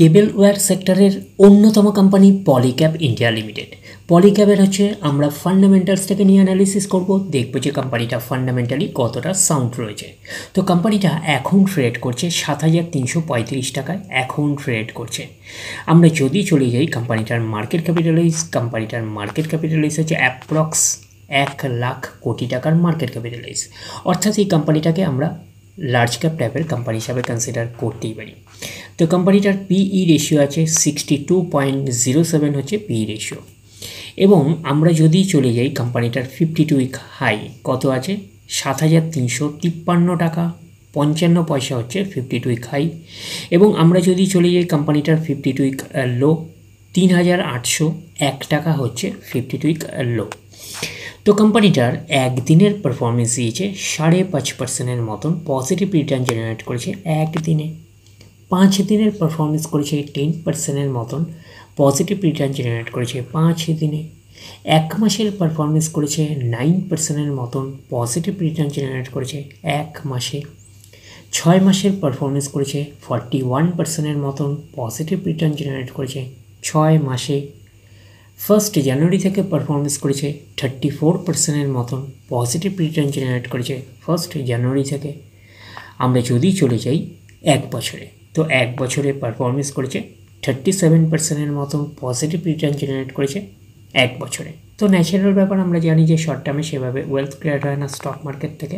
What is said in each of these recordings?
কেবল wire সেক্টরের অন্যতম company Polycab India limited. পলিক্যাবের হচ্ছে আমরা ফান্ডামেন্টালসটাকে নিয়ে অ্যানালিসিস করব, দেখব যে কোম্পানিটা ফান্ডামেন্টালি কতটা সাউন্ড রয়েছে। তো কোম্পানিটা এখন ট্রেড করছে 7,335 টাকায় এখন ট্রেড করছে। আমরা যদি চলে যাই কোম্পানিটার মার্কেট ক্যাপিটালাইজ হচ্ছে অ্যাপ্রক্স 1,00,000 কোটি টাকার মার্কেট ক্যাপিটালাইজ, অর্থাৎ এই কোম্পানিটাকে আমরা লার্জ ক্যাপ টাইপের কোম্পানি হিসাবে কনসিডার করতেই পারি। তো কোম্পানিটার পিই রেশিও আছে 62.07 হচ্ছে পিই রেশিও। এবং আমরা যদি চলে যাই কোম্পানিটার 52 উইক হাই কত আছে 7,353 টাকা 55 পয়সা হচ্ছে 52 উইক হাই। এবং আমরা যদি চলে যাই কোম্পানিটার 52 উইক লো 3,801 টাকা হচ্ছে 52 উইক লো। তো কোম্পানিটার একদিনের পারফরমেন্স দিয়েছে 5.5% মতন পজিটিভ রিটার্ন জেনারেট করেছে একদিনে। 5 দিনের পারফরমেন্স করেছে 10% মতন পজিটিভ রিটার্ন জেনারেট করেছে 5 দিনে। 1 মাসের পারফরমেন্স করেছে 9% মতন পজিটিভ রিটার্ন জেনারেট করেছে 1 মাসে। 6 মাসের পারফরমেন্স করেছে 41% মতন পজিটিভ রিটার্ন জেনারেট করেছে 6 মাসে। 1 জানুয়ারি থেকে পারফরমেন্স করেছে 34% মতন পজিটিভ রিটার্ন জেনারেট করেছে 1 জানুয়ারি থেকে। আমরা যদি চলে যাই 1 বছরে, তো 1 বছরে পারফরমেন্স করেছে 37% মতন পজিটিভ রিটার্ন জেনারেট করেছে 1 বছরে। তো ন্যাচারাল ব্যাপার, আমরা জানি যে শর্ট টার্মে সেভাবে ওয়েলথ ক্রিয়েট হয় না স্টক মার্কেট থেকে।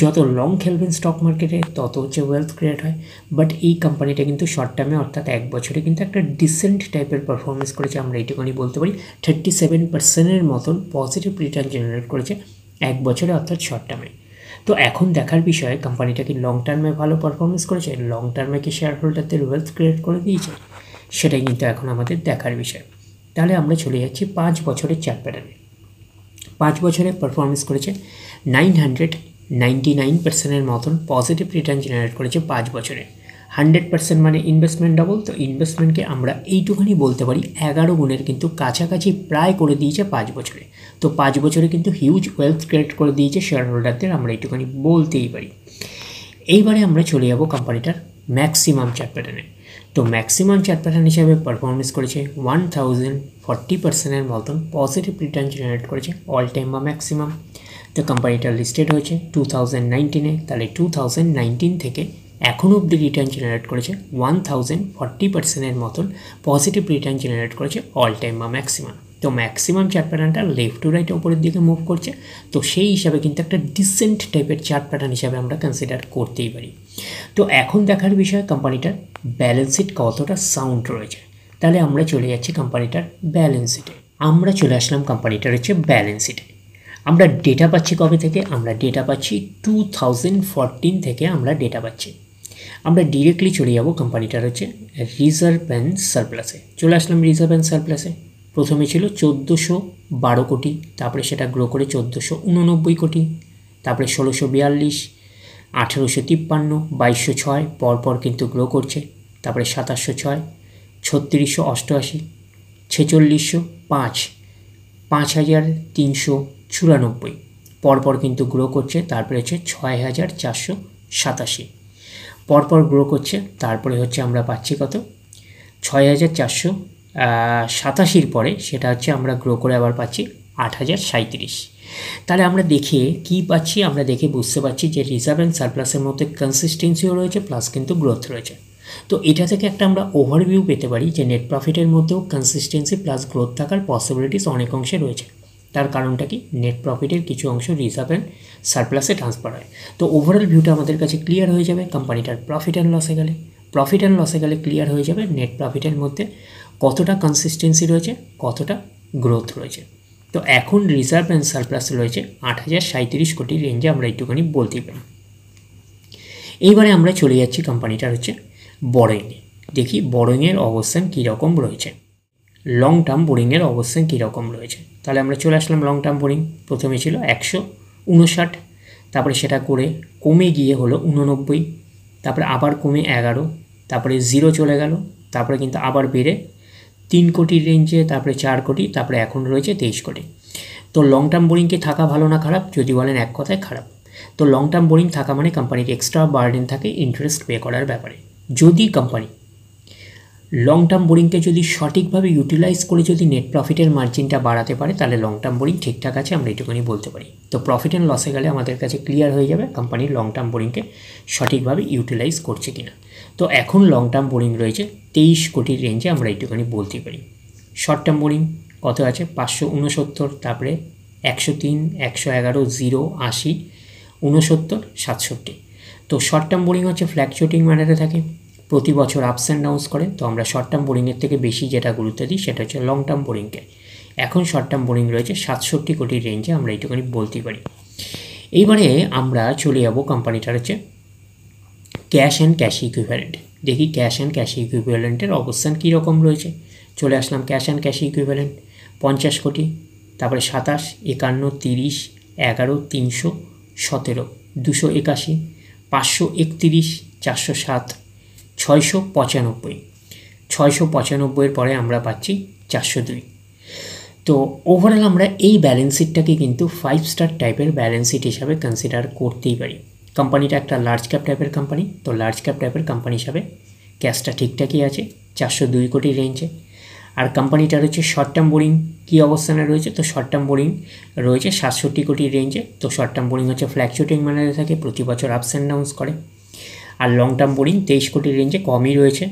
যত লং খেলবেন স্টক মার্কেটে তত হচ্ছে ওয়েলথ ক্রিয়েট হয়। বাট এই কোম্পানিটা কিন্তু শর্ট টার্মে অর্থাৎ 1 বছরে কিন্তু একটা ডিসেন্ট টাইপের পারফরমেন্স করেছে। আমরা এইটুকুনি বলতে পারি 37%-এর মতন পজিটিভ রিটার্ন জেনারেট করেছে 1 বছরে অর্থাৎ শর্ট টার্মে। তো এখন দেখার বিষয় কোম্পানিটা কি লং টার্মে ভালো পারফরমেন্স করেছে, লং টার্মে কি শেয়ার হোল্ডারদের ওয়েলথ ক্রিয়েট করে দিয়েছে, সেটাই কিন্তু এখন আমাদের দেখার বিষয়। তাহলে আমরা চলে যাচ্ছি 5 বছরের চার্ট প্যাটার্নে। 5 বছরে পারফরমেন্স করেছে 999%-এর মতন পজিটিভ রিটার্ন জেনারেট করেছে 5 বছরে। 100% মানে ইনভেস্টমেন্ট ডবল। তো ইনভেস্টমেন্টকে আমরা এইটুখানি বলতে পারি 11 গুণের কিন্তু কাছাকাছি প্রায় করে দিয়েছে 5 বছরে। তো 5 বছরে কিন্তু হিউজ ওয়েলথ ক্রিয়েট করে দিয়েছে শেয়ার হোল্ডারদের, আমরা এইটুখানি বলতেই পারি। এইবারে আমরা চলে যাব কোম্পানিটার ম্যাক্সিমাম চার্ট প্যাটার্নে। তো ম্যাক্সিমাম চার্ট প্যাটার্ন হিসাবে পারফরমেন্স করেছে 1040%-এর মতন পজিটিভ রিটার্ন জেনারেট করেছে অল টাইম বা ম্যাক্সিমাম। তো কোম্পানিটা লিস্টেড হয়েছে 2019-এ, তাহলে 2019 থেকে এখনও অবধি রিটার্ন জেনারেট করেছে 1040%-এর মতন পজিটিভ রিটার্ন জেনারেট করেছে অল টাইম বা ম্যাক্সিমাম। তো ম্যাক্সিমাম চার্ট প্যাটার্নটা লেফট টু রাইট ওপরের দিকে মুভ করছে। তো সেই হিসাবে কিন্তু একটা ডিসেন্ট টাইপের চার্ট প্যাটার্ন হিসাবে আমরা কনসিডার করতেই পারি। তো এখন দেখার বিষয় কোম্পানিটার ব্যালেন্স শিট কতটা সাউন্ড রয়েছে। তাহলে আমরা চলে যাচ্ছি কোম্পানিটার ব্যালেন্স শিটে। আমরা চলে আসলাম কোম্পানিটার হচ্ছে ব্যালেন্স শিটে। আমরা ডেটা পাচ্ছি কবে থেকে, আমরা ডেটা পাচ্ছি 2014 থেকে আমরা ডেটা পাচ্ছি। আমরা ডিরেক্টলি চলে যাব কোম্পানিটার হচ্ছে রিজার্ভ অ্যান্ড সারপ্লাসে। চলে আসলাম রিজার্ভ অ্যান্ড সারপ্লাসে। প্রথমে ছিল 1412 কোটি, তারপরে সেটা গ্রো করে 1489 কোটি, তারপরে 1642, 1853, 2206, পরপর কিন্তু গ্রো করছে। তারপরে 2706, 3688, 4605, 5394, পরপর কিন্তু গ্রো করছে। তারপরে হচ্ছে 6487, পরপর গ্রো করছে। তারপরে হচ্ছে আমরা পাচ্ছি কত 6487 পরে সেটা হচ্ছে আমরা গ্রো করে আবার পাচ্ছি 8037। তাহলে আমরা দেখে কি পাচ্ছি, আমরা দেখে বুঝতে পারছি যে রিজার্ভ অ্যান্ড সারপ্লাসের মধ্যে কনসিস্টেন্সিও রয়েছে প্লাস কিন্তু গ্রোথ রয়েছে। তো এটা থেকে একটা আমরা ওভারভিউ পেতে পারি যে নেট প্রফিটের মধ্যেও কনসিস্টেন্সি প্লাস গ্রোথ থাকার পসিবিলিটিস অনেক অংশে রয়েছে। তার কারণটা কি, নেট প্রফিটের কিছু অংশ রিজার্ভ অ্যান্ড সারপ্লাসে ট্রান্সফার হয়। তো ওভারঅল ভিউটা আমাদের কাছে ক্লিয়ার হয়ে যাবে কোম্পানিটার প্রফিট অ্যান্ড লসে গেলে। প্রফিট অ্যান্ড লসে গেলে ক্লিয়ার হয়ে যাবে নেট প্রফিটের মধ্যে কতটা কনসিস্টেন্সি রয়েছে, কতটা গ্রোথ রয়েছে। তো এখন রিজার্ভ অ্যান্ড সারপ্লাস রয়েছে 8037 কোটির রেঞ্জে, আমরা একটুখানি বলতেই পারি। এইবারে আমরা চলে যাচ্ছি কোম্পানিটার হচ্ছে বোরিংয়ে। দেখি বোরিংয়ের অবস্থান কীরকম রয়েছে, লং টার্ম বোরিংয়ের অবস্থান কীরকম রয়েছে। তাহলে আমরা চলে আসলাম লং টার্ম বোরিং। প্রথমে ছিল 159, তারপরে সেটা করে কমে গিয়ে হলো 89, তারপরে আবার কমে 11, তারপরে 0 চলে গেল, তারপরে কিন্তু আবার বেড়ে 3 কোটির রেঞ্জে, তারপরে 4 কোটি, তারপরে এখন রয়েছে 23 কোটি। তো লং টার্ম বোরিংকে থাকা ভালো না খারাপ, যদি বলেন এক কথায় খারাপ। তো লং টার্ম বোরিং থাকা মানে কোম্পানির এক্সট্রা বার্ডেন থাকে ইন্টারেস্ট পে করার ব্যাপারে। যদি কোম্পানি লং টার্ম বোরিংকে যদি সঠিকভাবে ইউটিলাইজ করে যদি নেট প্রফিটের মার্জিনটা বাড়াতে পারে তাহলে লং টার্ম বোরিং ঠিকঠাক আছে, আমরা এটুকুনি বলতে পারি। তো প্রফিট অ্যান্ড লসে গেলে আমাদের কাছে ক্লিয়ার হয়ে যাবে কোম্পানির লং টার্ম বোরিংকে সঠিকভাবে ইউটিলাইজ করছে কিনা। তো এখন লং টার্ম বোরিং রয়েছে 23 কোটির রেঞ্জে, আমরা এইটুকুনি বলতে পারি। শর্ট টার্ম বোরিং কত আছে 569, তারপরে 103, 111, 0, 80, 69, 67। তো শর্ট টার্ম বোরিং হচ্ছে ফ্ল্যাকচুয়েটিং ম্যানারে থাকে, প্রতি বছর আপস অ্যান্ড ডাউনস করে। তো আমরা শর্ট টার্ম বোরিংয়ের থেকে বেশি যেটা গুরুত্ব দিই সেটা হচ্ছে লং টার্ম বোরিংকে। এখন শর্ট টার্ম বোরিং রয়েছে 67 কোটির রেঞ্জে, আমরা এইটুকুনি বলতে পারি। এইবারে আমরা চলে যাবো কোম্পানিটার হচ্ছে ক্যাশ অ্যান্ড ক্যাশ ইকুইভ্যালেন্ট। দেখি ক্যাশ অ্যান্ড ক্যাশ ইকুইভ্যালেন্টের অবস্থান কীরকম রয়েছে। চলে আসলাম ক্যাশ অ্যান্ড ক্যাশ ইকুইভ্যালেন্ট 50 কোটি, তারপরে 27, 51, 30, 11, 317, 281, 531, 407, 695। 695 পরে আমরা পাচ্ছি 402। তো ওভারঅল আমরা এই ব্যালেন্স শিটটাকে কিন্তু 5 স্টার টাইপের ব্যালেন্স শিট হিসাবে কনসিডার করতেই পারি। কোম্পানিটা একটা লার্জ ক্যাপ টাইপের কোম্পানি, তো লার্জ ক্যাপ টাইপের কোম্পানি হিসাবে ক্যাশটা ঠিকঠাকই আছে 402 কোটির রেঞ্জে। আর কোম্পানিটার হচ্ছে শর্ট টার্ম বোরিং কী অবস্থানে রয়েছে, তো শর্ট টার্ম বোরিং রয়েছে 67 কোটির রেঞ্জে। তো শর্ট টার্ম বোরিং হচ্ছে ফ্ল্যাকচুয়েটিং ম্যানারে থাকে, প্রতি বছর আপস অ্যান্ড ডাউনস করে। আর লং টার্ম বোরিং 23 কোটির রেঞ্জে, কমই রয়েছে।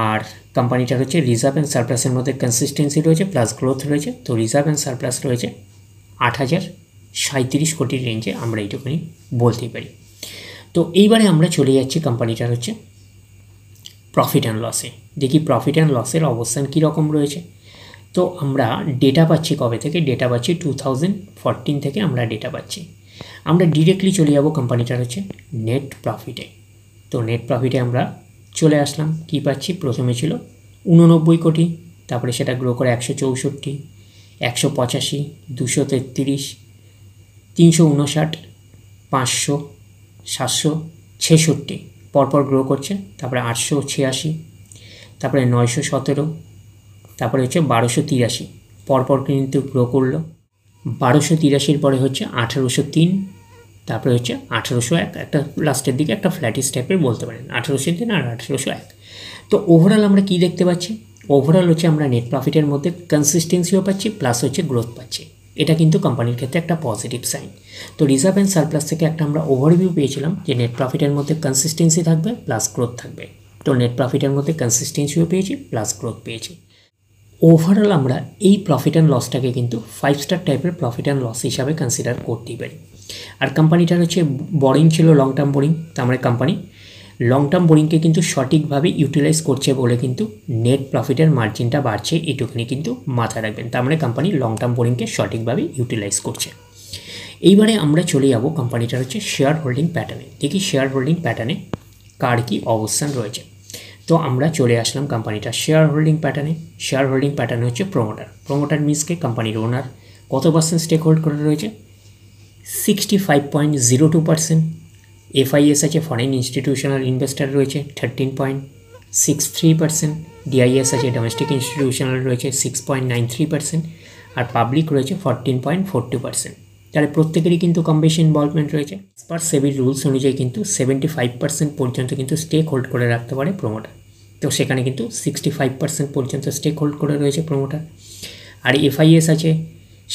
আর কোম্পানিটার হচ্ছে রিজার্ভ অ্যান্ড সারপ্লাসের মধ্যে কনসিস্টেন্সি রয়েছে, প্লাস গ্রোথ রয়েছে। তো রিজার্ভ অ্যান্ড সারপ্লাস রয়েছে 8037 কোটির রেঞ্জে, আমরা এইটুকুনি বলতেই পারি। তো এইবারে আমরা চলে যাচ্ছি কোম্পানিটার হচ্ছে প্রফিট অ্যান্ড লসে। দেখি প্রফিট অ্যান্ড লসের অবস্থান কীরকম রয়েছে। তো আমরা ডেটা পাচ্ছি কবে থেকে, ডেটা পাচ্ছি 2014 থেকে আমরা ডেটা পাচ্ছি। আমরা ডিরেক্টলি চলে যাব কোম্পানিটার হচ্ছে নেট প্রফিটে। তো নেট প্রফিটে আমরা চলে আসলাম, কি পাচ্ছি, প্রথমে ছিল 89 কোটি, তারপরে সেটা গ্রো করে 164, 185, 233, 359, 500, 766 পরপর গ্রো করছে। তারপরে 886, তারপরে 917, তারপরে হচ্ছে 1283 পরপর কিন্তু গ্রো করলো। 1283 পরে হচ্ছে 1803, তারপরে হচ্ছে 1801, একটা লাস্টের দিকে একটা ফ্ল্যাটিস টাইপের বলতে পারেন 1803 আর 1801। তো ওভারঅল আমরা কি দেখতে পাচ্ছি, ওভারঅল হচ্ছে আমরা নেট প্রফিটের মধ্যে কনসিস্টেন্সিও পাচ্ছি, প্লাস হচ্ছে গ্রোথ পাচ্ছি। এটা কিন্তু কোম্পানির ক্ষেত্রে একটা পজিটিভ সাইন। তো রিজার্ভ অ্যান্ড সারপ্লাস থেকে একটা আমরা ওভারভিউ পেয়েছিলাম যে নেট প্রফিটের মধ্যে কনসিস্টেন্সি থাকবে, প্লাস গ্রোথ থাকবে। তো নেট প্রফিটের মধ্যে কনসিস্টেন্সিও পেয়েছি, প্লাস গ্রোথ পেয়েছি। ওভারঅল আমরা এই প্রফিট অ্যান্ড লসটাকে কিন্তু 5 স্টার টাইপের প্রফিট অ্যান্ড লস হিসাবে কনসিডার করতেই পারি। আর কোম্পানিটার হচ্ছে বোরিং ছিল লং টার্ম বোরিং, তো আমরা কোম্পানি লং টার্ম বোরিংকে কিন্তু সঠিকভাবে ইউটিলাইজ করছে বলে কিন্তু নেট প্রফিটের মার্জিনটা বাড়ছে, এটুকুনি কিন্তু মাথায় রাখবেন। তার মানে কোম্পানি লং টার্ম বোরিংকে সঠিকভাবে ইউটিলাইজ করছে। এইবারে আমরা চলে যাব কোম্পানিটার হচ্ছে শেয়ার হোল্ডিং প্যাটার্নে। দেখি শেয়ার হোল্ডিং প্যাটার্নে কার কী অবস্থান রয়েছে। তো আমরা চলে আসলাম কোম্পানিটার শেয়ার হোল্ডিং প্যাটার্নে। শেয়ার হোল্ডিং প্যাটার্নে হচ্ছে প্রোমোটার মিন্সকে কোম্পানির ওনার কত পার্সেন্ট স্টেক হোল্ড করে রয়েছে, 65.02%। FIS আছে, ফরেন ইনস্টিটিউশনাল ইনভেস্টার রয়েছে 13.63%। DIS আছে, ডোমেস্টিক ইনস্টিটিউশনাল রয়েছে 6.93%। আর পাবলিক রয়েছে 14.42%। তাহলে প্রত্যেকেরই কিন্তু কম বেশি ইনভলভমেন্ট রয়েছে। পার সেবির রুলস অনুযায়ী কিন্তু 75% পর্যন্ত কিন্তু স্টেক হোল্ড করে রাখতে পারে প্রোমোটার। তো সেখানে কিন্তু 65% পর্যন্ত স্টেক হোল্ড করে রয়েছে প্রোমোটার। আর FIS আছে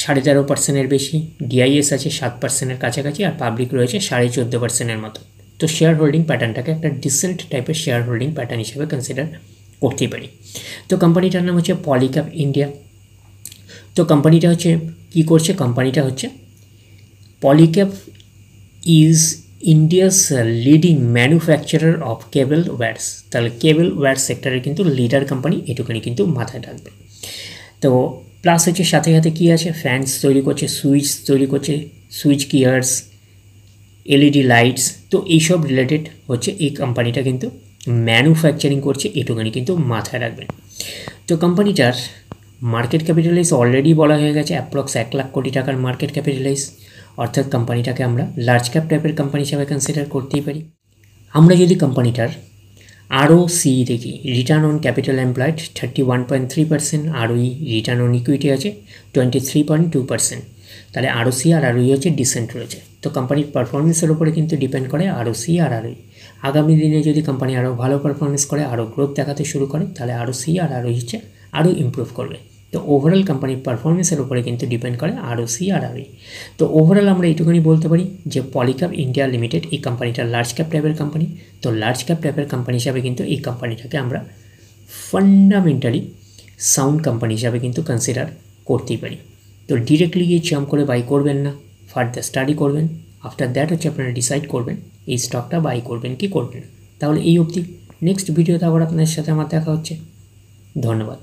13.5%-এর বেশি, DIS আছে 7%-এর কাছাকাছি, আর পাবলিক রয়েছে 14.5%-এর মতো। তো শেয়ার হোল্ডিং প্যাটার্নটাকে একটা ডিসেন্ট টাইপের শেয়ার হোল্ডিং প্যাটার্ন হিসেবে কনসিডার করতেই পারি। তো কোম্পানিটার নাম হচ্ছে পলিক্যাপ ইন্ডিয়া। তো কোম্পানিটা হচ্ছে কী করছে, কোম্পানিটা হচ্ছে Polycab is India's leading manufacturer of cable wires. তাহলে কেবল ওয়্যার সেক্টরের কিন্তু লিডার কোম্পানি, এটুকুনি কিন্তু মাথায় রাখবে। তো প্লাস হচ্ছে সাথে সাথে কী আছে, ফ্যানস তৈরি করছে, সুইচ তৈরি করছে, সুইচ গিয়ার্স, LED লাইটস। তো এইসব রিলেটেড হচ্ছে এই কোম্পানিটা কিন্তু ম্যানুফ্যাকচারিং করছে, এটুকুনি কিন্তু মাথায় রাখবেন। তো কোম্পানিটার মার্কেট ক্যাপিটালাইজ অলরেডি বলা হয়ে গেছে, অ্যাপ্রক্স 1 লাখ কোটি টাকার মার্কেট ক্যাপিটালাইজ। অর্থাৎ কোম্পানিটাকে আমরা লার্জ ক্যাপ টাইপের কোম্পানি হিসাবে কনসিডার করতেই পারি। আমরা যদি কোম্পানিটার ROC দেখি, return on capital employed 31.3%, ROE return on equity আছে 23.2%। তাহলে ROC আর ROE হচ্ছে ডিসেন্ট রয়েছে। তো কোম্পানির পারফরমেন্সের উপরে কিন্তু ডিপেন্ড করে ROC আর ROE। আগামী দিনে যদি কোম্পানি আরও ভালো পারফরমেন্স করে, আরও গ্রোথ দেখাতে শুরু করে, তাহলে আরও সি আর হচ্ছে আরও ইমপ্রুভ করবে। তো ওভারঅল কোম্পানির পারফরমেন্সের উপরে কিন্তু ডিপেন্ড করে সি আর তো ওভারঅল আমরা এইটুকুনি বলতে পারি যে পলিক্যাব ইন্ডিয়া লিমিটেড এই কোম্পানিটা লার্জ ক্যাপ টাইপের কোম্পানি। তো লার্জ ক্যাপ টাইপের কোম্পানি হিসাবে কিন্তু এই কোম্পানিটাকে আমরা ফান্ডামেন্টালি সাউন্ড কোম্পানি হিসাবে কিন্তু কনসিডার করতেই পারি। তো ডিরেক্টলি গিয়ে জাম্প করে বাই করবেন না, ফার্দার স্টাডি করবেন। আফটার দ্যাট হচ্ছে আপনারা ডিসাইড করবেন এই স্টকটা বাই করবেন কি করবেন না। তাহলে এই অবধি, নেক্সট ভিডিওতে আবার আপনাদের সাথে আমার দেখা হচ্ছে। ধন্যবাদ।